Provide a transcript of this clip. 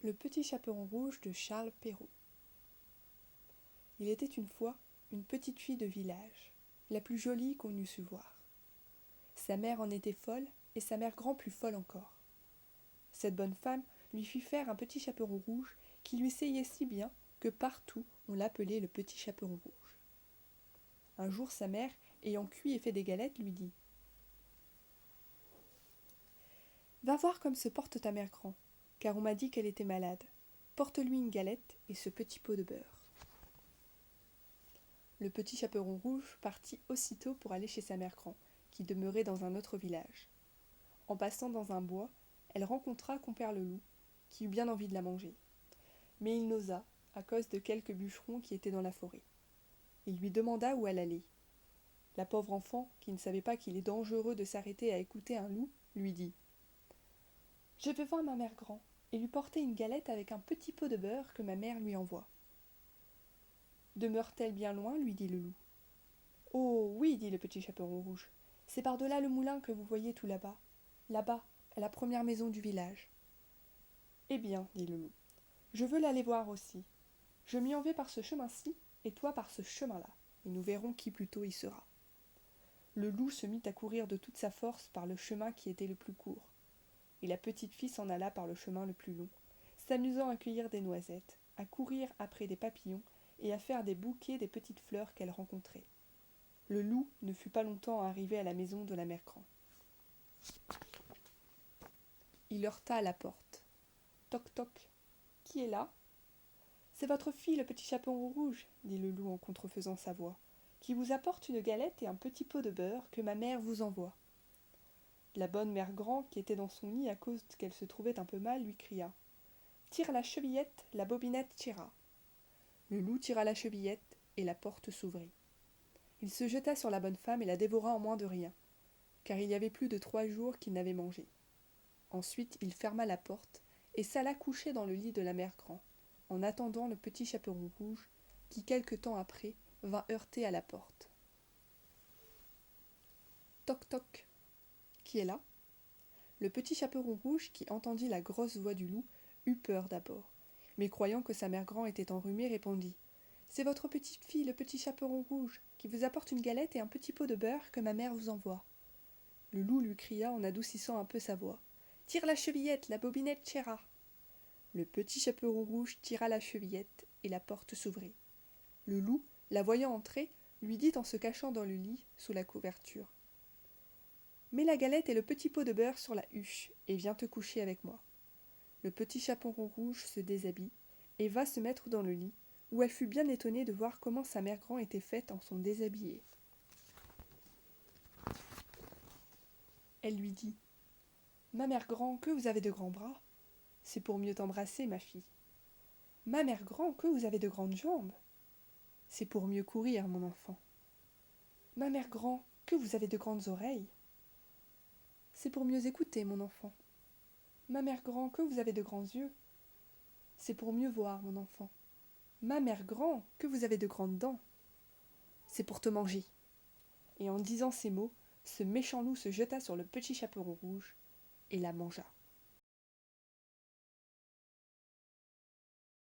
Le petit chaperon rouge de Charles Perrault. Il était une fois une petite fille de village, la plus jolie qu'on eût su voir. Sa mère en était folle et sa mère grand plus folle encore. Cette bonne femme lui fit faire un petit chaperon rouge qui lui seyait si bien que partout on l'appelait le petit chaperon rouge. Un jour sa mère, ayant cuit et fait des galettes, lui dit « Va voir comme se porte ta mère grand, car on m'a dit qu'elle était malade. Porte-lui une galette et ce petit pot de beurre. » Le petit chaperon rouge partit aussitôt pour aller chez sa mère grand, qui demeurait dans un autre village. En passant dans un bois, elle rencontra compère le loup, qui eut bien envie de la manger. Mais il n'osa, à cause de quelques bûcherons qui étaient dans la forêt. Il lui demanda où elle allait. La pauvre enfant, qui ne savait pas qu'il est dangereux de s'arrêter à écouter un loup, lui dit « Je vais voir ma mère grand et lui porter une galette avec un petit pot de beurre que ma mère lui envoie. » « Demeure-t-elle bien loin ?» lui dit le loup. « Oh oui, dit le petit chaperon rouge, c'est par-delà le moulin que vous voyez tout là-bas, à la première maison du village. » « Eh bien, dit le loup, je veux l'aller voir aussi. Je m'y en vais par ce chemin-ci, et toi par ce chemin-là, et nous verrons qui plus tôt y sera. » Le loup se mit à courir de toute sa force par le chemin qui était le plus court, et la petite fille s'en alla par le chemin le plus long, s'amusant à cueillir des noisettes, à courir après des papillons, et à faire des bouquets des petites fleurs qu'elle rencontrait. Le loup ne fut pas longtemps arrivé à la maison de la mère grand. Il heurta à la porte. Toc toc. Qui est là ? C'est votre fille, le petit chaperon rouge, dit le loup en contrefaisant sa voix, qui vous apporte une galette et un petit pot de beurre que ma mère vous envoie. La bonne mère grand, qui était dans son lit à cause qu'elle se trouvait un peu mal, lui cria Tire la chevillette, la bobinette tira. Le loup tira la chevillette, et la porte s'ouvrit. Il se jeta sur la bonne femme et la dévora en moins de rien, car il y avait plus de 3 jours qu'il n'avait mangé. Ensuite il ferma la porte et s'alla coucher dans le lit de la mère grand, en attendant le petit chaperon rouge, qui quelque temps après vint heurter à la porte. Toc toc. Qui est là ? Le petit chaperon rouge, qui entendit la grosse voix du loup, eut peur d'abord, mais croyant que sa mère grand était enrhumée, répondit C'est votre petite fille, le petit chaperon rouge, qui vous apporte une galette et un petit pot de beurre que ma mère vous envoie. Le loup lui cria en adoucissant un peu sa voix Tire la chevillette, la bobinette tira. Le petit chaperon rouge tira la chevillette et la porte s'ouvrit. Le loup, la voyant entrer, lui dit en se cachant dans le lit, sous la couverture Mets la galette et le petit pot de beurre sur la huche et viens te coucher avec moi. Le petit chaperon rouge se déshabille et va se mettre dans le lit, où elle fut bien étonnée de voir comment sa mère grand était faite en son déshabillé. Elle lui dit « Ma mère grand, que vous avez de grands bras. C'est pour mieux t'embrasser, ma fille. Ma mère grand, que vous avez de grandes jambes. C'est pour mieux courir, mon enfant. Ma mère grand, que vous avez de grandes oreilles. C'est pour mieux écouter, mon enfant. Ma mère grand, que vous avez de grands yeux. C'est pour mieux voir, mon enfant. Ma mère grand, que vous avez de grandes dents. C'est pour te manger. » Et en disant ces mots, ce méchant loup se jeta sur le petit chaperon rouge et la mangea.